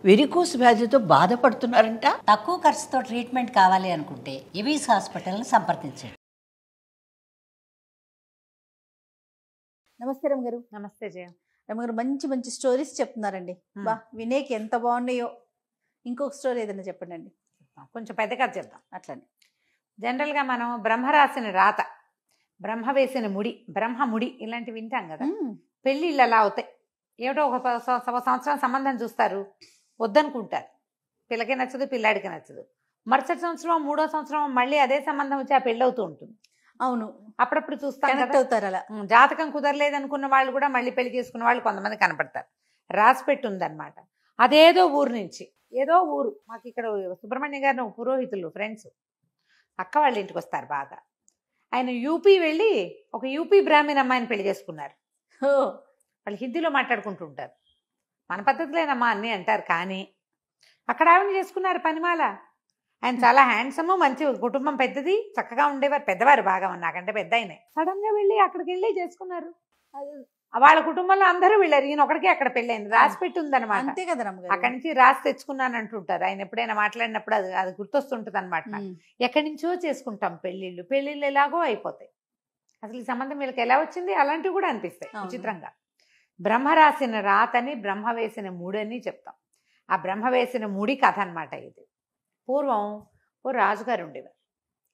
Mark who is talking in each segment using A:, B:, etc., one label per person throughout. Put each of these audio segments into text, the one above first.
A: Varicose వ్యాధితో బాధపడుతున్నారంట.
B: తక్కువ ఖర్చుతో ట్రీట్మెంట్ కావాలి అనుకుంటే ఎవిస్ హాస్పిటల్ని సంప్రదించండి.
C: నమస్తే రమగారు.
D: నమస్తే జయ.
C: రమగారు మంచి మంచి స్టోరీస్ చెప్తున్నారండి. బా వినేకి ఎంత బాగున్నాయో. ఇంకొక స్టోరీ ఏదైనా చెప్పండి అండి.
D: కొంచెం పెద్ద కథ చెప్దాం.
C: అట్లనే
D: జనరల్గా మనం బ్రహ్మ రాసిన రాత, బ్రహ్మ వేసిన ముడి, బ్రహ్మ ముడి ఇలాంటివి వింటాం కదా. పెళ్ళిళ్ళు అలా అవుతాయి. ఏమిటో ఒక సంవత్సరం సంబంధం చూస్తారు, వద్దనుకుంటారు. పిల్లకి నచ్చదు, పిల్లాడికి నచ్చదు. మరుసటి సంవత్సరం, మూడో సంవత్సరం మళ్ళీ అదే సంబంధం వచ్చి ఆ పెళ్ళి అవుతూ ఉంటుంది.
C: అవును,
D: అప్పుడప్పుడు చూస్తాం
C: కనెక్ట్ అవుతారు అలా.
D: జాతకం కుదరలేదు అనుకున్న వాళ్ళు కూడా మళ్ళీ పెళ్లి చేసుకున్న వాళ్ళు కొంతమంది కనపడతారు. రాసి పెట్టి ఉందన్నమాట. అదేదో ఊరు నుంచి, ఏదో ఊరు, మాకు ఇక్కడ సుబ్రహ్మణ్య గారిని పురోహితులు ఫ్రెండ్స్, అక్క వాళ్ళ ఇంటికి వస్తారు బాగా. ఆయన యూపీ వెళ్ళి ఒక యూపీ బ్రాహ్మణ అమ్మాయిని పెళ్లి చేసుకున్నారు. వాళ్ళు హిందీలో మాట్లాడుకుంటూ ఉంటారు. మన పద్ధతిలేనమ్మా అన్నీ అంటారు, కానీ అక్కడ ఆవిడని చేసుకున్నారు పనిమాల. ఆయన చాలా హ్యాండ్సమ్, మంచి కుటుంబం, పెద్దది, చక్కగా ఉండేవారు, పెద్దవారు బాగా, నాకంటే పెద్ద ఆయనే. సడన్ గా వెళ్ళి అక్కడికి వెళ్ళి చేసుకున్నారు. వాళ్ళ కుటుంబంలో అందరూ వెళ్ళారు, ఈయన ఒకడికే అక్కడ పెళ్ళైంది. రాసి పెట్టి ఉందన్నమాట.
C: అంతే కదా రమగారు.
D: అక్కడి నుంచి రాసి తెచ్చుకున్నాను అంటుంటారు ఆయన. ఎప్పుడైనా మాట్లాడినప్పుడు అది గుర్తొస్తుంటది అనమాట. ఎక్కడి నుంచో చేసుకుంటాం పెళ్ళిళ్ళు ఎలాగో అయిపోతాయి. అసలు ఈ సంబంధం వీళ్ళకి ఎలా వచ్చింది అలాంటివి కూడా అనిపిస్తాయి విచిత్రంగా. బ్రహ్మ రాసిన రాతని, బ్రహ్మ వేసిన మూడని చెప్తాం. ఆ బ్రహ్మ వేసిన ముడి కథ అనమాట ఇది. పూర్వం ఓ రాజుగారు ఉండేవారు.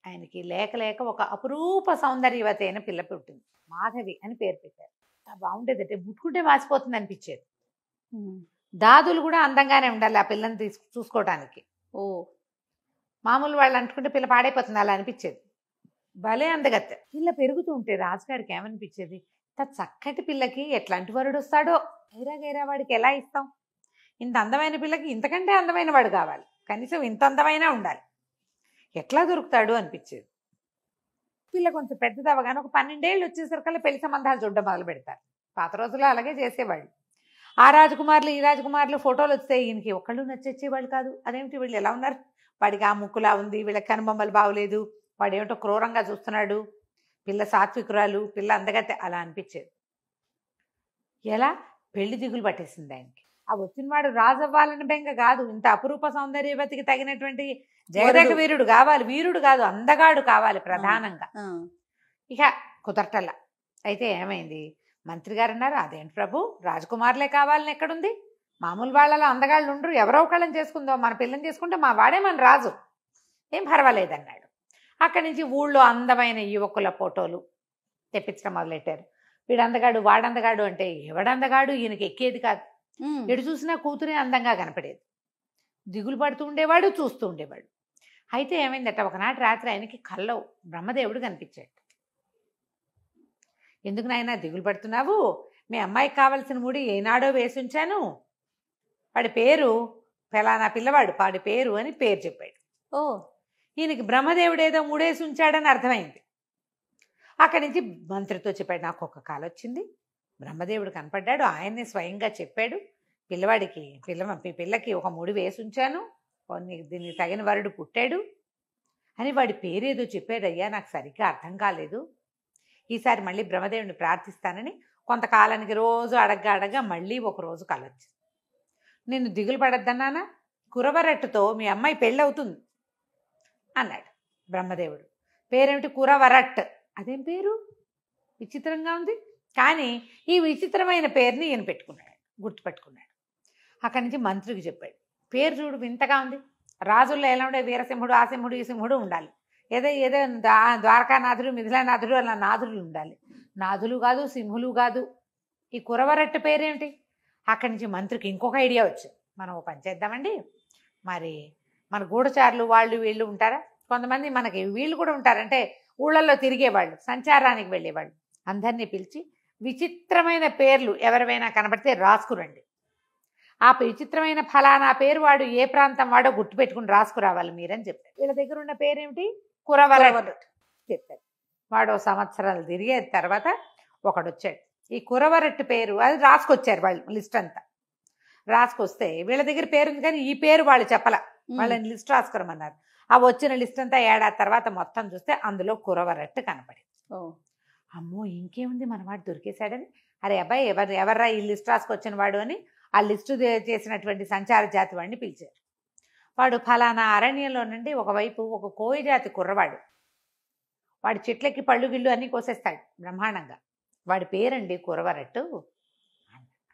D: ఆయనకి లేక లేక ఒక అపురూప సౌందర్యవతి అయిన పిల్ల పుట్టింది. మాధవి అని పేరు పెట్టారు. బాగుండేది, అంటే ముట్టుకుంటే మాసిపోతుంది అనిపించేది. దాదులు కూడా అందంగానే ఉండాలి ఆ పిల్లని చూసుకోవటానికి. ఓ మామూలు వాళ్ళు అంటుకుంటే పిల్ల పాడైపోతుంది అలా అనిపించేది. భలే అందగత్తె. పిల్ల పెరుగుతూ ఉంటే రాజుగారికి ఏమనిపించేది, చక్కటి పిల్లకి ఎట్లాంటి వరుడు వస్తాడో, గైరా వాడికి ఎలా ఇస్తాం, ఇంత అందమైన పిల్లకి ఇంతకంటే అందమైన వాడు కావాలి, కనీసం ఇంత అందమైనా ఉండాలి, ఎట్లా దొరుకుతాడు అనిపించేది. పిల్ల కొంచెం పెద్దది అవ్వగానే ఒక 12 ఏళ్ళు వచ్చేసరికల్లా పెళ్లి సంబంధాలు చూడడం మొదలు పెడతారు. పాత రోజుల్లో అలాగే చేసేవాళ్ళు. ఆ రాజకుమారులు ఈ రాజకుమారులు ఫోటోలు వస్తే ఈయనకి ఒకళ్ళు నచ్చేవాళ్ళు కాదు. అదేమిటి వీళ్ళు ఎలా ఉన్నారు, వాడికి ఆ ముక్కులా ఉంది, వీళ్ళకి కనుబొమ్మలు బాగోలేదు, వాడు ఏమిటో క్రూరంగా చూస్తున్నాడు, పిల్ల సాత్వికురాలు, పిల్ల అందగతే, అలా అనిపించేది. ఎలా పెళ్లి దిగులు పట్టేసింది ఆయనకి. ఆ వచ్చినవాడు రాజు అవ్వాలని బెంగ కాదు, ఇంత అపురూప సౌందర్యవతికి తగినటువంటి జగదేక వీరుడు కావాలి, వీరుడు కాదు అందగాడు కావాలి ప్రధానంగా. ఇక కుదరటల్లా. అయితే ఏమైంది, మంత్రి గారు అన్నారు, అదేంటి ప్రభు రాజకుమారులే కావాలని ఎక్కడుంది, మామూలు వాళ్ళలో అందగాళ్ళు ఉండరు, ఎవరో ఒకళ్ళని చేసుకుందాం, మన పిల్లని చేసుకుంటే మా వాడే మన రాజు, ఏం పర్వాలేదన్నాడు. అక్కడి నుంచి ఊళ్ళో అందమైన యువకుల ఫోటోలు తెప్పించడం మొదలెట్టారు. వీడందగాడు వాడందగాడు అంటే ఎవడందగాడు ఈయనకి ఎక్కేది కాదు. ఎటు చూసినా కూతురే అందంగా కనపడేది. దిగులు పడుతూ ఉండేవాడు, చూస్తూ ఉండేవాడు. అయితే ఏమైందట, ఒకనాటి రాత్రి ఆయనకి కల్లో బ్రహ్మదేవుడు కనిపించాడు. ఎందుకు నాయనా దిగులు పడుతున్నావు, మీ అమ్మాయికి కావలసిన ముడి ఏనాడో వేసి ఉంచాను, వాడి పేరు ఫలానా పిల్లవాడు, వాడి పేరు అని పేరు చెప్పాడు. ఓ ఈయనకి బ్రహ్మదేవుడు ఏదో ముడేసి ఉంచాడని అర్థమైంది. అక్కడి నుంచి మంత్రితో చెప్పాడు, నాకు ఒక కాలు వచ్చింది, బ్రహ్మదేవుడు కనపడ్డాడు, ఆయన్నే స్వయంగా చెప్పాడు, పిల్లకి ఒక ముడి వేసి ఉంచాను, దీనికి తగిన వరుడు పుట్టాడు అని వాడి పేరేదో చెప్పాడయ్యా, నాకు సరిగ్గా అర్థం కాలేదు, ఈసారి మళ్ళీ బ్రహ్మదేవుడిని ప్రార్థిస్తానని కొంతకాలానికి రోజు అడగ్గా మళ్ళీ ఒకరోజు కలొచ్చింది. నేను దిగులు పడద్దన్నానా, కురవరట్టుతో మీ అమ్మాయి పెళ్ళవుతుంది అన్నాడు బ్రహ్మదేవుడు. పేరేమిటి, కురవరట్. అదేం పేరు, విచిత్రంగా ఉంది. కానీ ఈ విచిత్రమైన పేరుని ఈయన పెట్టుకున్నాడు, గుర్తుపెట్టుకున్నాడు. అక్కడి నుంచి మంత్రికి చెప్పాడు, పేరు చూడు వింతగా ఉంది, రాజుల్లో ఎలా ఉండే వీరసింహుడు, ఆ సింహుడు, ఈ సింహుడు ఉండాలి, ఏదో ద్వారకానాథుడు, మిథిలానాథుడు అలా నాథులు ఉండాలి, నాథులు కాదు సింహులు కాదు, ఈ కురవరట్టు పేరేమిటి. అక్కడి నుంచి మంత్రికి ఇంకొక ఐడియా వచ్చింది, మనం ఓ పని చేద్దామండి, మరి మన గూఢచారులు వాళ్ళు వీళ్ళు ఉంటారా, కొంతమంది మనకి వీళ్ళు కూడా ఉంటారంటే ఊళ్ళల్లో తిరిగేవాళ్ళు, సంచారానికి వెళ్ళేవాళ్ళు, అందరినీ పిలిచి విచిత్రమైన పేర్లు ఎవరివైనా కనబడితే రాసుకురండి, ఆ విచిత్రమైన ఫలానా పేరు వాడు ఏ ప్రాంతం వాడో గుర్తుపెట్టుకుని రాసుకురావాలి మీరని చెప్పారు. వీళ్ళ దగ్గర ఉన్న పేరేమిటి, కురవరట్ చెప్పారు. వాడు సంవత్సరాలు తిరిగే తర్వాత ఒకడు వచ్చాడు, ఈ కురవరట్టు పేరు అది రాసుకొచ్చారు వాళ్ళు, లిస్ట్ అంతా రాసుకొస్తే వీళ్ళ దగ్గర పేరు ఉంది కానీ ఈ పేరు వాళ్ళు చెప్పల, వాళ్ళని లిస్ట్ రాసుకురమన్నారు. ఆ వచ్చిన లిస్ట్ అంతా ఏడాది తర్వాత మొత్తం చూస్తే అందులో కురవరట్టు కనపడింది. అమ్మో ఇంకేముంది, మనవాడు దొరికేశాడని, అరే అబ్బాయి ఎవర్రా ఈ లిస్ట్ రాసుకొచ్చిన వాడు అని ఆ లిస్టు చేసినటువంటి సంచార జాతి వాడిని పిలిచారు. వాడు ఫలానా అరణ్యంలో నుండి ఒకవైపు ఒక కోయి జాతి కుర్రవాడు, వాడి చెట్లకి పళ్ళు గిళ్ళు అన్నీ కోసేస్తాడు బ్రహ్మాండంగా. వాడి పేరండి కురవరట్టు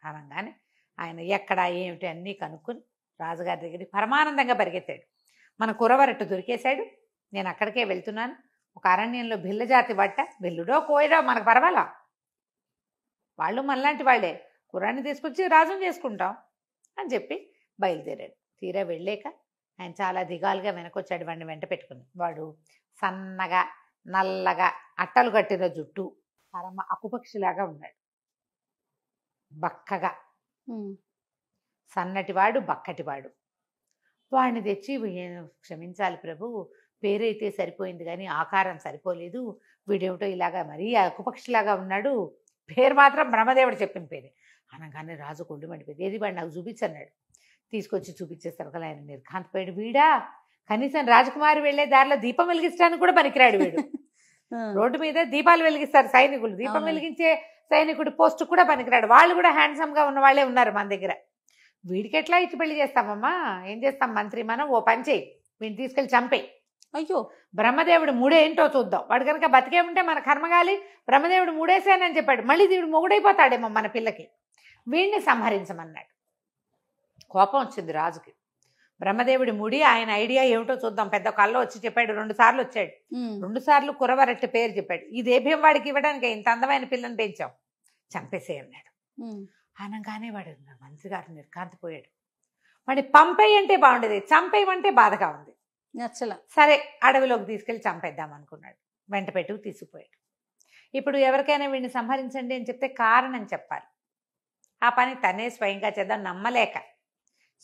D: అనగానే ఆయన ఎక్కడ ఏమిటి అన్నీ కనుక్కొని రాజుగారి దగ్గరికి పరమానందంగా పరిగెత్తాడు. మన కురవరట్టు దొరికేశాడు, నేను అక్కడికే వెళ్తున్నాను, ఒక అరణ్యంలో భిల్ల జాతి బట్ట, భిల్లుడో కోయడో మనకు పర్వాలా, వాళ్ళు మనలాంటి వాళ్ళే, కుర్రాన్ని తీసుకొచ్చి రాజుని చేసుకుంటాం అని చెప్పి బయలుదేరాడు. తీరా వెళ్ళాక ఆయన చాలా దిగాలుగా వెనకొచ్చాడు వాడిని వెంట పెట్టుకుని. వాడు సన్నగా నల్లగా అట్టలు కట్టిన జుట్టు, పరమ అప్పుపక్షిలాగా ఉన్నాడు, బక్కగా సన్నటివాడు బక్కటివాడు. వాడిని తెచ్చి క్షమించాలి ప్రభు, పేరైతే సరిపోయింది కానీ ఆకారం సరిపోలేదు, వీడేమిటో ఇలాగా మరీ అక్కుపక్షిలాగా ఉన్నాడు, పేరు మాత్రం బ్రహ్మదేవుడు చెప్పిన పేరే అనగానే రాజు కొళ్ళు మండిపోయింది. ఏది వాడు నాకు చూపించన్నాడు. తీసుకొచ్చి చూపించేస్తారు కదా, ఆయన నిర్ఘాంతపోయాడు. వీడా కనీసం రాజకుమారి వెళ్లే దారిలో దీపం వెలిగించడానికి కూడా పనికిరాడు వీడు. రోడ్డు మీద దీపాలు వెలిగిస్తారు సైనికులు, దీపం వెలిగించే సైనికుడు పోస్ట్ కూడా పనికిరాడు. వాళ్ళు కూడా హ్యాండ్సమ్ గా ఉన్న వాళ్ళే ఉన్నారు మన దగ్గర. వీడికి ఎట్లా ఇచ్చి పెళ్లి చేస్తామమ్మా, ఏం చేస్తాం మంత్రి, మనం ఓ పని చేయి, వీడిని తీసుకెళ్ళి చంపేయి.
C: అయ్యో,
D: బ్రహ్మదేవుడు మూడేంటో చూద్దాం, వాడు కనుక బతికే ఉంటే మన కర్మగాలి, బ్రహ్మదేవుడు మూడేసానని చెప్పాడు, మళ్ళీ దేవుడు మొగుడైపోతాడేమో మన పిల్లకి, వీడిని సంహరించమన్నాడు. కోపం వచ్చింది రాజుకి. బ్రహ్మదేవుడి ముడి ఆయన ఐడియా ఏమిటో చూద్దాం, పెద్ద కల్లో వచ్చి చెప్పాడు. 2 సార్లు వచ్చాడు, 2 సార్లు కురవరట్టు పేరు చెప్పాడు. ఈ దేభ్యం వాడికి ఇవ్వడానికి ఇంత అందమైన పిల్లని పెంచాం, చంపేసే అన్నాడు. అనగానే వాడు మంత్రి గారు నిర్ఘాంతపోయాడు. వాడి పంపేయి అంటే బాగుండేది, చంపేయమంటే బాధగా ఉంది,
C: నచ్చలా.
D: సరే అడవిలోకి తీసుకెళ్ళి చంపేద్దాం అనుకున్నాడు. వెంట పెట్టుకు తీసుకుపోయాడు. ఇప్పుడు ఎవరికైనా వీడిని సంహరించండి అని చెప్తే కారణం చెప్పాలి. ఆ పని తనే స్వయంగా చేద్దాం నమ్మలేక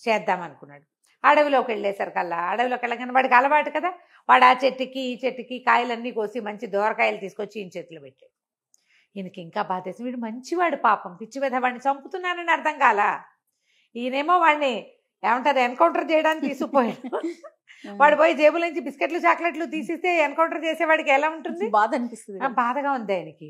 D: చేద్దాం అనుకున్నాడు. అడవిలోకి వెళ్ళేసరికల్లా, అడవిలోకి వెళ్ళగానే వాడికి అలవాటు కదా, వాడు ఆ చెట్టుకి ఈ చెట్టుకి కాయలన్నీ కోసి మంచి దోరకాయలు తీసుకొచ్చి ఈయన చేతిలో పెట్టాడు. ఈయనకి ఇంకా బాధేసి, వీడు మంచివాడు పాపం, పిచ్చి మీద వాడిని చంపుతున్నానని అర్థం కాలా. ఈయనేమో వాడిని ఏమంటారు ఎన్కౌంటర్ చేయడానికి తీసుకుపోయాడు. వాడు పోయి జేబుల నుంచి బిస్కెట్లు చాక్లెట్లు తీసిస్తే ఎన్కౌంటర్ చేసేవాడికి ఎలా ఉంటుంది,
C: బాధ అనిపిస్తుంది.
D: బాధగా ఉంది ఆయనకి.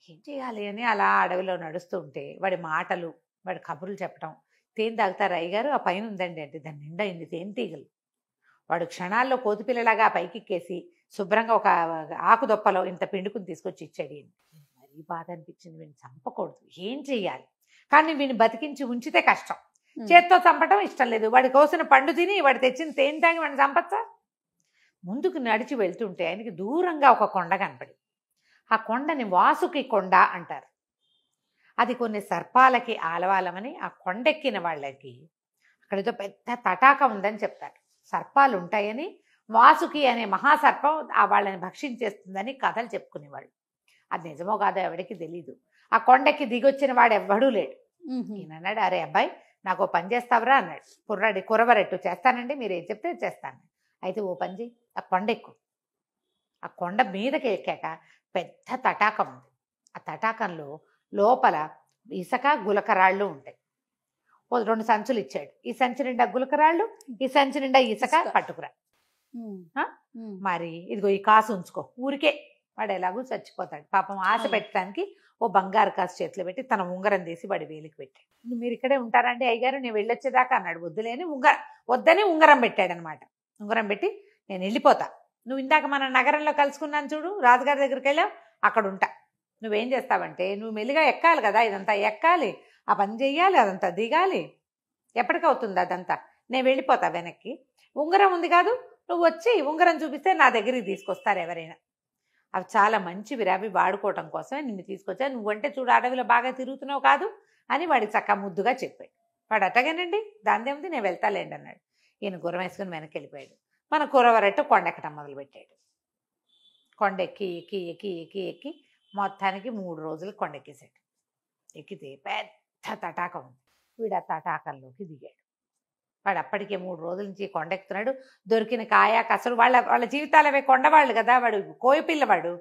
D: ఏం చేయాలి అని అలా అడవిలో నడుస్తూ ఉంటే వాడి మాటలు, వాడి కబుర్లు చెప్పడం, తేనె తాగుతారు అయ్యగారు, ఆ పైన ఉందండి అంటే దాని నిండా ఇన్ని తేనె తీగలు. వాడు క్షణాల్లో కోతిపిల్లలాగా పైకెక్కేసి శుభ్రంగా ఒక ఆకుదొప్పలో ఇంత పిండుకుని తీసుకొచ్చి ఇచ్చాడు. మరీ బాధ అనిపించింది, వీడిని చంపకూడదు, ఏం చెయ్యాలి, కానీ వీడిని బతికించి ఉంచితే కష్టం, చేత్తో చంపటం ఇష్టం లేదు. వాడి కోసిన పండు తిని వాడు తెచ్చిన తేనె తాగి వాడిని చంపచ్చా. ముందుకు నడిచి వెళ్తుంటే ఆయనకి దూరంగా ఒక కొండ కనపడి, ఆ కొండని వాసుకి కొండ అంటారు. అది కొన్ని సర్పాలకి ఆలవాలమని ఆ కొండెక్కిన వాళ్ళకి అక్కడితో పెద్ద తటాక ఉందని చెప్తారు. సర్పాలు ఉంటాయని, వాసుకి అనే మహాసర్పం ఆ వాళ్ళని భక్షించేస్తుందని కథలు చెప్పుకునేవాళ్ళు. అది నిజమో కాదో ఎవడికి తెలీదు. ఆ కొండకి దిగొచ్చిన వాడు ఎవ్వడూ లేడు. ఈయన అన్నాడు, అరే అబ్బాయి నాకు ఓ పని చేస్తావరా అన్నాడు. కురవరెట్టు చేస్తానండి, మీరు ఏం చెప్తే చేస్తాను. అయితే ఓ పని చేయి, ఆ కొండ ఎక్కు. ఆ కొండ మీదకి ఎక్కాక పెద్ద తటాకం ఉంది. ఆ తటాకంలో లోపల ఇసుక గులకరాళ్ళు ఉంటాయి. 2 సంచులు ఇచ్చాడు. ఈ సంచి నిండా గులకరాళ్ళు, ఈ సంచి నిండా ఇసుక పట్టుకురా. మరి ఇదిగో ఈ కాసు ఉంచుకో, ఊరికే వాడు ఎలాగూ చచ్చిపోతాడు పాపం, ఆశ పెట్టడానికి ఓ బంగారు కాసు చేతిలో పెట్టి తన ఉంగరం తీసి వాడి వేలికి పెట్టాడు. మీరు ఇక్కడే ఉంటారండి అయ్యగారు, నేను వెళ్ళొచ్చేదాకా అన్నాడు. వద్దులేని వద్దని ఉంగరం పెట్టాడనమాట. ఉంగరం పెట్టి నేను వెళ్ళిపోతా, నువ్వు ఇందాక మన నగరంలో కలుసుకున్నాను చూడు, రాజుగారి దగ్గరికి వెళ్ళావు, అక్కడ ఉంటా. నువ్వేం చేస్తావంటే నువ్వు మెల్లిగా ఎక్కాలి కదా, ఇదంతా ఎక్కాలి, ఆ పని చెయ్యాలి, అదంతా దిగాలి, ఎప్పటికవుతుంది అదంతా. నేను వెళ్ళిపోతా వెనక్కి, ఉంగరం ఉంది కాదు, నువ్వు వచ్చి ఉంగరం చూపిస్తే నా దగ్గరికి తీసుకొస్తారు ఎవరైనా. అవి చాలా మంచివిరా, అవి వాడుకోవటం కోసమే నిన్ను తీసుకొచ్చా, నువ్వంటే చూడు అడవిలో బాగా తిరుగుతున్నావు కాదు అని వాడికి చక్క ముద్దుగా చెప్పాడు. వాడు అట్టగానండి దాందేముంది నేను వెళ్తాలేండి అన్నాడు. ఈయన గుర్రం వేసుకుని వెనక్కి వెళ్ళిపోయాడు. మన కురవరట్టు కొండెక్కటం మొదలుపెట్టాడు. కొండెక్కి ఎక్కి ఎక్కి ఎక్కి ఎక్కి మొత్తానికి 3 రోజులు కొండెక్కేశాడు. ఎక్కితే పెద్ద తటాకం ఉంది. వీడు ఆ తటాకంలోకి దిగాడు. వాడు అప్పటికే 3 రోజుల నుంచి కొండెక్కుతున్నాడు. దొరికిన కాయ కసరు, వాళ్ళ జీవితాలు అవే, కొండవాళ్ళు కదా, వాడు కోయపిల్లవాడు,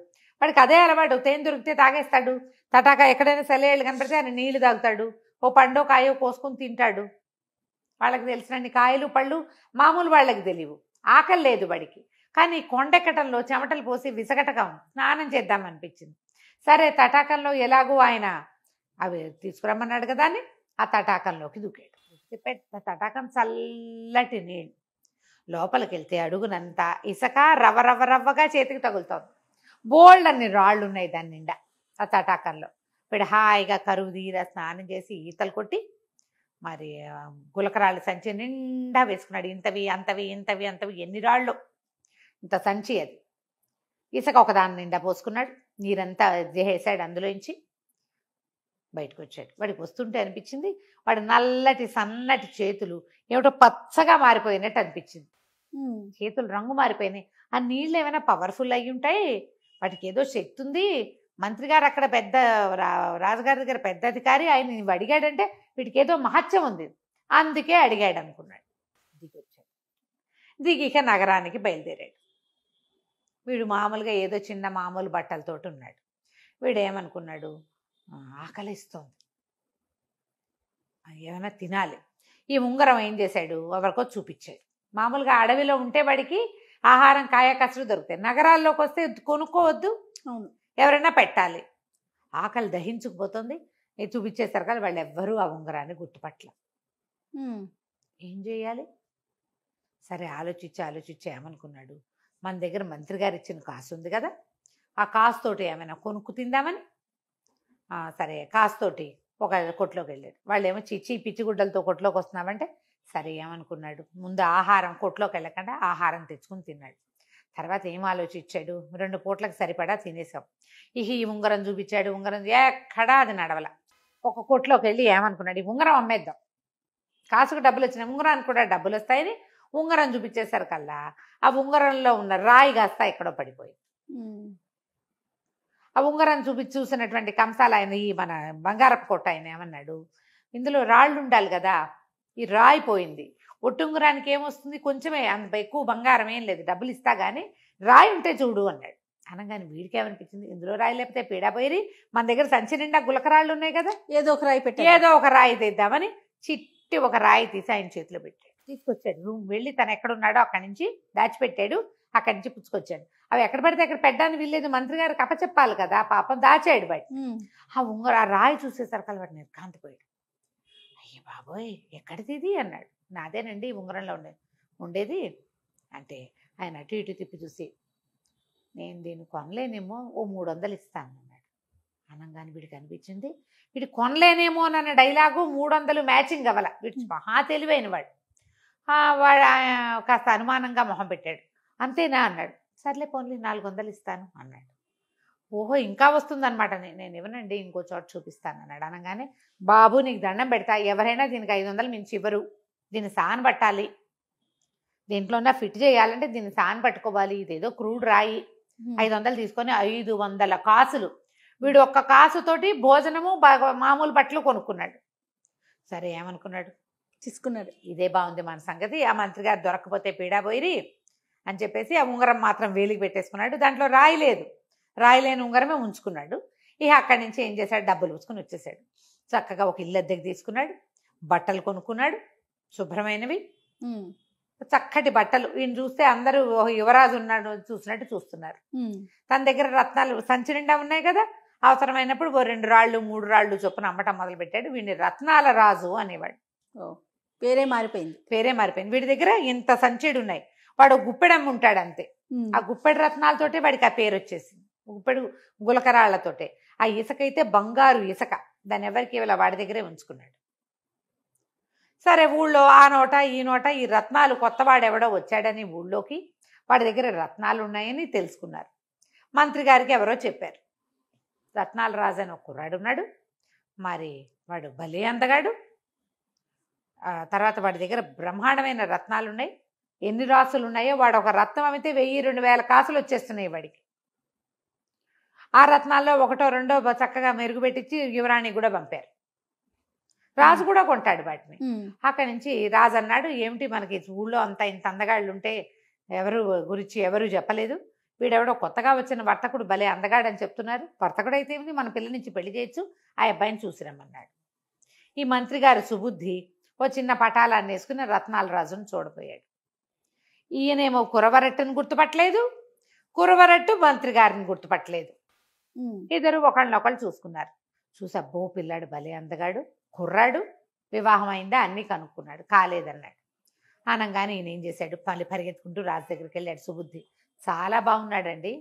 D: వాడికి అదే అలవాటు. తేనె దొరికితే తాగేస్తాడు, తటాక ఎక్కడైనా సెలయేళ్ళు కనపడితే ఆయన నీళ్లు తాగుతాడు, ఓ పండో కాయో కోసుకొని తింటాడు. వాళ్ళకి తెలిసినన్ని కాయలు పళ్ళు మామూలు వాళ్ళకి తెలియవు. ఆకలి లేదు వాడికి, కానీ కొండెక్కటంలో చెమటలు పోసి విసగటగా స్నానం చేద్దామనిపించింది. సరే తటాకంలో ఎలాగో ఆయన అవి తీసుకురమ్మన్నాడు కదా అని ఆ తటాకంలోకి దూకాడు. పెద్ద తటాకం, చల్లటి నీళ్ళు. లోపలికి వెళ్తే అడుగునంతా ఇసుక రవ్వ రవ్వ రవ్వగా చేతికి తగులుతోంది. బోల్డ్ అన్ని రాళ్ళు ఉన్నాయి దాని నిండా ఆ తటాకంలో. వీడు హాయిగా కరువు తీరా స్నానం చేసి ఈతలు కొట్టి మరి గులకరాళ్ళు సంచి నిండా వేసుకున్నాడు. ఇంతవి అంతవి ఇంతవి అంతవి ఎన్ని రాళ్ళు, ఇంత సంచి అది. ఇసుక ఒకదాని నిండా పోసుకున్నాడు. నీరంతా చేసాడు. అందులోంచి బయటకు వచ్చాడు. వాడికి వస్తుంటే అనిపించింది వాడు నల్లటి సన్నటి చేతులు ఏమిటో పచ్చగా మారిపోయినట్టు అనిపించింది. చేతులు రంగు మారిపోయినాయి. ఆ నీళ్ళు ఏమైనా పవర్ఫుల్ అయ్యి ఉంటాయి, వాటికి ఏదో శక్తి ఉంది. మంత్రి గారు అక్కడ పెద్ద రాజుగారి దగ్గర పెద్ద అధికారి, ఆయన నువ్వు అడిగాడంటే వీటికి ఏదో మహత్యం ఉంది, అందుకే అడిగాడు అనుకున్నాడు. దిగొచ్చాడు. దిగిక నగరానికి బయలుదేరాడు. వీడు మామూలుగా ఏదో చిన్న మామూలు బట్టలతోటి ఉన్నాడు. వీడు ఏమనుకున్నాడు, ఆకలిస్తోంది, ఏమైనా తినాలి. ఈ ఉంగరం ఏం చేశాడు, ఎవరికో చూపించాడు. మామూలుగా అడవిలో ఉంటే వాడికి ఆహారం కాయ కసులు దొరుకుతాయి. నగరాల్లోకి వస్తే కొనుక్కోవద్దు,
C: అవును,
D: ఎవరైనా పెట్టాలి. ఆకలి దహించుకుపోతుంది. చూపించేసరికి కదా వాళ్ళు ఎవ్వరూ ఆ ఉంగరాన్ని గుర్తుపట్ల. ఏం చేయాలి? సరే ఆలోచించి ఏమనుకున్నాడు, మన దగ్గర మంత్రి గారు ఇచ్చిన కాసు ఉంది కదా, ఆ కాసుతోటి ఏమైనా కొనుక్కు తిందామని సరే కాసుతోటి ఒక కొట్లోకి వెళ్ళాడు. వాళ్ళు ఏమో చిచ్చి పిచ్చిగుడ్డలతో కొట్లోకి వస్తున్నామంటే సరే ఏమనుకున్నాడు, ముందు ఆహారం కొట్లోకి వెళ్ళకుండా ఆహారం తెచ్చుకుని తిన్నాడు. తర్వాత ఏం ఆలోచించాడు, 2 పూట్లకు సరిపడా తినేసాం. ఈ ఉంగరం చూపించాడు. ఉంగరం ఎక్కడా అది నడవల. ఒక కొట్లోకి వెళ్ళి ఏమనుకున్నాడు, ఈ ఉంగరం అమ్మేద్దాం, కాసుకు డబ్బులు వచ్చినాయి, ఉంగరానికి కూడా డబ్బులు వస్తాయని ఉంగరం చూపించేసరికల్లా ఆ ఉంగరంలో ఉన్న రాయి కాస్త ఎక్కడో పడిపోయింది. ఆ ఉంగరం చూసినటువంటి కంసాల ఆయన, ఈ మన బంగారపు కొట్ట ఆయన ఏమన్నాడు, ఇందులో రాళ్ళు ఉండాలి కదా, ఈ రాయి పోయింది. ఒట్టుంగురానికి ఏమొస్తుంది, కొంచెమే, అంత ఎక్కువ బంగారం ఏం లేదు, డబ్బులు ఇస్తా కానీ రాయి ఉంటే చూడు అన్నాడు. అనగానే వీడికి ఏమనిపించింది, ఇందులో రాయి లేకపోతే పీడా పోయి మన దగ్గర సంచి నిండా గులకరాళ్ళు ఉన్నాయి కదా,
C: ఏదో ఒక రాయి పెట్టి
D: ఏదో ఒక రాయి తెద్దామని చిట్టి ఒక రాయి తీసి ఆయన చేతిలో పెట్టాడు. తీసుకొచ్చాడు. రూమ్ వెళ్ళి తను ఎక్కడున్నాడో అక్కడి నుంచి దాచిపెట్టాడు. అక్కడి నుంచి పుచ్చుకొచ్చాడు. అవి ఎక్కడ పడితే అక్కడ పెట్టడానికి వీల్లేదు, మంత్రి గారికి అప్పచెప్పాలి కదా, పాపం దాచాడు బయట. ఆ రాయి చూసేసరికి వాడు నిర్కాంతిపోయాడు. అయ్య బాబోయ్ ఎక్కడిది ఇది అన్నాడు. నాదేనండి ఉంగరంలో ఉండేది అంటే ఆయన అటు ఇటు తిప్పి చూసి, నేను దీన్ని కొనలేనేమో, ఓ 300 ఇస్తాను అన్నాడు. అనగానే వీడికి అనిపించింది వీడు కొనలేనేమో అన్న డైలాగు 300 మ్యాచింగ్ అవ్వాల. వీడు మహా తెలివైన వాడు. వాడు కాస్త అనుమానంగా మొహం పెట్టాడు. అంతేనా అన్నాడు. సర్లే పోన్లే 400 ఇస్తాను అన్నాడు. ఓహో ఇంకా వస్తుందన్నమాట, నేను ఇవ్వనండి, ఇంకో చోట చూపిస్తాను అన్నాడు. అనగానే బాబు నీకు దండం పెడతా, ఎవరైనా దీనికి 500 మించి ఇవ్వరు, దీన్ని సాన్ పట్టాలి, దీంట్లోనే ఫిట్ చేయాలంటే దీన్ని సాన్ పట్టుకోవాలి, ఇదేదో క్రూడ్ రాయి, 500 తీసుకొని 500 కాసులు. వీడు ఒక్క కాసుతోటి భోజనము మామూలు బట్టలు కొనుక్కున్నాడు. సరే ఏమనుకున్నాడు,
C: తీసుకున్నాడు,
D: ఇదే బాగుంది మన సంగతి, ఆ మంత్రి గారు దొరకపోతే పీడా పోయిరి అని చెప్పేసి ఆ ఉంగరం మాత్రం వేలికి పెట్టేసుకున్నాడు. దాంట్లో రాయి లేదు, రాయి లేని ఉంగరమే ఉంచుకున్నాడు. ఇక అక్కడి నుంచి ఏం చేశాడు, డబ్బులు పూసుకొని వచ్చేసాడు. చక్కగా ఒక ఇల్లు అద్దెకి తీసుకున్నాడు, బట్టలు కొనుక్కున్నాడు, శుభ్రమైనవి చక్కటి బట్టలు. ఈయన చూస్తే అందరూ యువరాజు ఉన్నాడు చూసినట్టు చూస్తున్నారు. తన దగ్గర రత్నాలు సంచి నిండా ఉన్నాయి కదా, అవసరమైనప్పుడు 2 రాళ్ళు 3 రాళ్ళు చొప్పున అమ్మటం మొదలు పెట్టాడు. వీడిని రత్నాల రాజు అనేవాడు.
C: పేరే మారిపోయింది. వీడి దగ్గర ఇంత సంచెడు ఉన్నాయి, వాడు గుప్పెడమ్మ ఉంటాడు అంతే. ఆ గుప్పెడు రత్నాలతోటే వాడికి ఆ పేరు వచ్చేసింది, గుప్పెడు గులకరాళ్లతోటే. ఆ ఇసుక అయితే బంగారు ఇసుక, దాన్ని ఎవరికి ఇవ్వాల, వాడి దగ్గరే ఉంచుకున్నాడు. సరే ఊళ్ళో ఆ నోట ఈ నోట ఈ రత్నాలు, కొత్తవాడెవడో వచ్చాడని ఊళ్ళోకి, వాడి దగ్గర రత్నాలు ఉన్నాయని తెలుసుకున్నారు. మంత్రి గారికి ఎవరో చెప్పారు, రత్నాల రాజు అని ఒక కుర్రాడు ఉన్నాడు, మరి వాడు భలే అందగాడు, తర్వాత వాడి దగ్గర బ్రహ్మాండమైన రత్నాలు ఉన్నాయి, ఎన్ని రాసులు ఉన్నాయో, వాడు ఒక రత్నం అమితే 1000-2000 కాసులు వచ్చేస్తున్నాయి వాడికి. ఆ రత్నాల్లో 1-2 చక్కగా మెరుగుపెట్టించి యువరాణి కూడా పంపారు. రాజు కూడా కొంటాడు వాటిని. అక్కడి నుంచి రాజు అన్నాడు, ఏమిటి మనకి ఊళ్ళో అంతా ఇంత అందగాళ్ళు ఉంటే గురించి ఎవరు చెప్పలేదు, వీడెవడో కొత్తగా వచ్చిన వర్తకుడు భలే అందగాడని చెప్తున్నారు, వర్తకుడు అయితే ఏమిటి, మన పిల్ల నుంచి పెళ్లి చేయొచ్చు, ఆ అబ్బాయిని చూసిరమ్మన్నాడు. ఈ మంత్రి గారి సుబుద్ధి ఓ చిన్న పటాలాన్ని వేసుకుని రత్నాల రాజును చూడపోయాడు. ఈయనేమో కురవరట్టును గుర్తుపట్టలేదు, కురవరట్టు మంత్రి గారిని గుర్తుపట్టలేదు. ఇద్దరు ఒకళ్ళనొకళ్ళు చూసుకున్నారు. చూసి అబ్బో పిల్లాడు భలే అందగాడు, కుర్రాడు, వివాహం అయిందా అన్నీ కనుక్కున్నాడు, కాలేదన్నాడు. అనగానే ఈయన ఏం చేశాడు, మళ్ళీ పరిగెత్తుకుంటూ రాజు దగ్గరికి వెళ్ళాడు. సుబుద్ధి చాలా బాగున్నాడండి,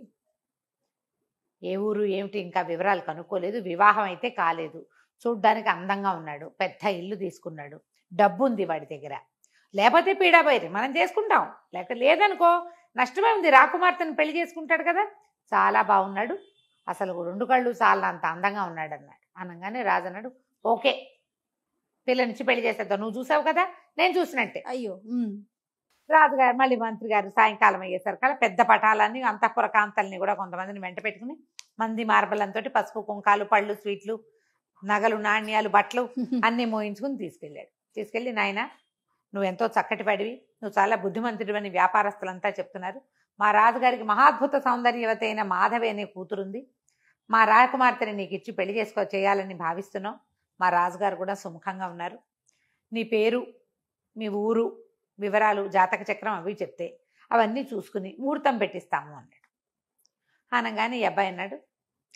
C: ఏ ఊరు ఏమిటి ఇంకా వివరాలు కనుక్కోలేదు, వివాహం అయితే కాలేదు, చూడ్డానికి అందంగా ఉన్నాడు, పెద్ద ఇల్లు తీసుకున్నాడు, డబ్బు ఉంది వాడి దగ్గర, లేకపోతే పీడాబైరి మనం చేసుకుంటాం, లేదనుకో నష్టమే ఉంది, రాకుమార్తెను పెళ్లి చేసుకుంటాడు కదా, చాలా బాగున్నాడు, అసలు 2 కళ్ళు చాలా అంత అందంగా ఉన్నాడు అన్నాడు. అనగానే రాజు అన్నాడు, ఓకే పిల్లనిచ్చి పెళ్లి చేసేద్దాం, నువ్వు చూసావు కదా నేను చూసినట్టే.
D: అయ్యో.
C: రాజుగారు మళ్ళీ మంత్రి గారు సాయంకాలం అయ్యేసరికల్లా పెద్ద పటాలన్నీ అంతఃపుర కాంతల్ని కూడా కొంతమందిని వెంట పెట్టుకుని మంది మార్బలంతో పసుపు కుంకాలు పళ్ళు స్వీట్లు నగలు నాణ్యాలు బట్టలు అన్నీ మోయించుకుని తీసుకెళ్ళి నాయన నువ్వెంతో చక్కటి పడివి, నువ్వు చాలా బుద్ధిమంతుడు అని వ్యాపారస్తులంతా చెప్తున్నారు, మా రాజుగారికి మహాద్భుత సౌందర్యవతి అయిన మాధవి అనే కూతురుంది, మా రాకుమార్తెని నీకు ఇచ్చి పెళ్లి చేయాలని భావిస్తున్నాం, మా రాజుగారు కూడా సుముఖంగా ఉన్నారు, నీ పేరు మీ ఊరు వివరాలు జాతక చక్రం అవి చెప్తే అవన్నీ చూసుకుని ముహూర్తం పెట్టిస్తాము అన్నాడు. అనగానే ఈ అబ్బాయి అన్నాడు,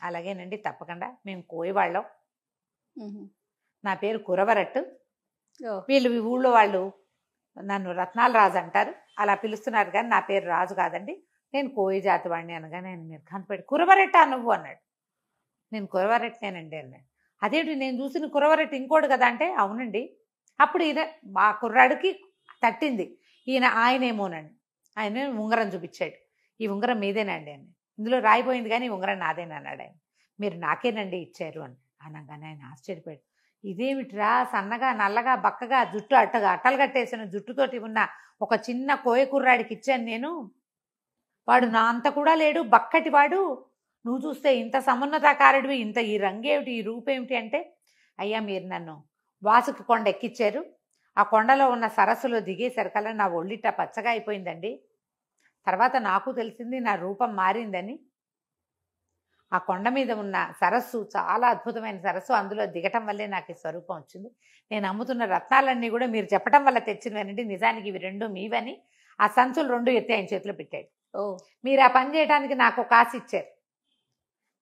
C: అలాగేనండి తప్పకుండా, మేము కోయవాళ్ళం, నా పేరు కురవరట్టు, వీళ్ళు ఈ ఊళ్ళో వాళ్ళు నన్ను రత్నాల రాజు అంటారు, అలా పిలుస్తున్నారు కానీ నా పేరు రాజు కాదండి, నేను కోయి జాతి వాడిని. అనగానే ఆయన నిర్ఘాంతపడి కురవరెట్టా నువ్వు అన్నాడు. నేను కురవరెట్టేనండి అన్నాడు. అదేంటి నేను చూసిన కురవరెట్టు ఇంకోటి కదా అంటే, అవునండి. అప్పుడు ఈయన మా కుర్రాడికి తట్టింది, ఆయనేమోనండి, ఆయన ఉంగరం చూపించాడు, ఈ ఉంగరం మీదేనండి అని, ఇందులో రాయిపోయింది కానీ ఈ ఉంగరం నాదేనా అన్నాడు ఆయన. మీరు నాకేనండి ఇచ్చారు అని అనగానే ఆయన ఆశ్చర్యపోయాడు, ఇదేమిట్రా సన్నగా నల్లగా బక్కగా జుట్టు అట్టలు కట్టేసిన జుట్టుతోటి ఉన్న ఒక చిన్న కోయ కుర్రాడికి ఇచ్చాను నేను, వాడు నా అంత కూడా లేడు, బక్కటి వాడు, నువ్వు చూస్తే ఇంత సమున్నతాకారుడివి, ఇంత ఈ రంగేమిటి ఈ రూపేమిటి అంటే, అయ్యా మీరు నన్ను వాసుకి కొండ ఎక్కిచ్చారు, ఆ కొండలో ఉన్న సరస్సులో దిగేసరికల్లా నా ఒళ్ళిట పచ్చగా అయిపోయిందండి, తర్వాత నాకు తెలిసింది నా రూపం మారిందని, ఆ కొండ మీద ఉన్న సరస్సు చాలా అద్భుతమైన సరస్సు, అందులో దిగటం వల్లే నాకు ఈ స్వరూపం వచ్చింది, నేను అమ్ముతున్న రత్నాలన్నీ కూడా మీరు చెప్పడం వల్ల తెచ్చినవనండి, నిజానికి ఇవి 2 మీవని ఆ సంచులు 2 ఎత్తి ఆయన చేతిలో పెట్టాడు. మీరు ఆ పని చేయడానికి నాకు కాసు ఇచ్చారు,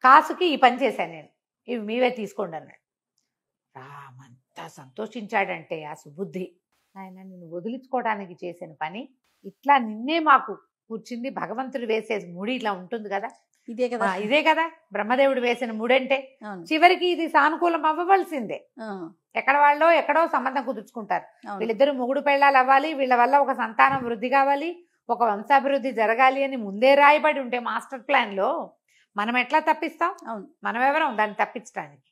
C: కాసుకి ఈ పని చేశాను నేను, ఇవి మీవే తీసుకోండి అన్నాడు. రామంతా సంతోషించాడంటే ఆ సుబుద్ధి, ఆయన నిన్ను వదిలించుకోవడానికి చేసిన పని, ఇట్లా నిన్నే మాకు కూర్చుంది, భగవంతుడు వేసే ముడి ఇట్లా ఉంటుంది కదా, ఇదే కదా బ్రహ్మదేవుడు వేసిన ముడంటే, చివరికి ఇది సానుకూలం అవ్వవలసిందే, ఎక్కడ వాళ్ళో ఎక్కడో సంబంధం కుదుర్చుకుంటారు, వీళ్ళిద్దరు మొగుడు పెళ్ళాలు అవ్వాలి, వీళ్ళ వల్ల ఒక సంతానం వృద్ధి కావాలి, ఒక వంశాభివృద్ధి జరగాలి అని ముందే రాయబడి ఉంటే మాస్టర్ ప్లాన్ లో మనం ఎట్లా తప్పిస్తాం, మనమెవరం దాన్ని తప్పించడానికి.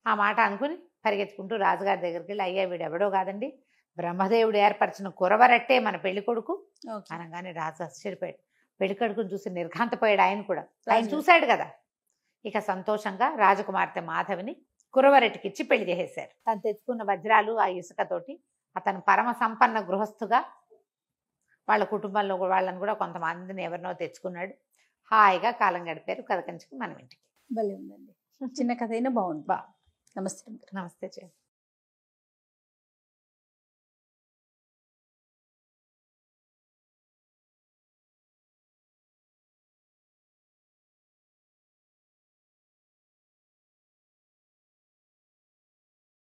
C: ఆ మాట అనుకుని పరిగెత్తుకుంటూ రాజుగారి దగ్గరికి వెళ్ళి, అయ్యా వీడెవడో కాదండి, బ్రహ్మదేవుడు ఏర్పరిచిన కురవరట్టే మన పెళ్లి కొడుకు అనగానే రాజు ఆశ్చర్యపోయాడు. పెళ్లి కొడుకుని చూసి నిర్ఘాంతపోయాడు ఆయన కూడా, ఆయన చూశాడు కదా. ఇక సంతోషంగా రాజకుమార్తె మాధవిని కురవరెట్టికిచ్చి పెళ్లి చేసేశారు. తను తెచ్చుకున్న వజ్రాలు ఆ ఇసుకతోటి అతను పరమ సంపన్న గృహస్థుగా వాళ్ళ కుటుంబంలో వాళ్ళని కూడా కొంతమందిని ఎవరినో తెచ్చుకున్నాడు. హాయిగా కాలం గడిపారు. కథ కంచుకు మనం ఇంటికి.
D: భలే ఉందండి, చిన్న కథ అయినా బాగుంది. నమస్తే.
C: నమస్తే.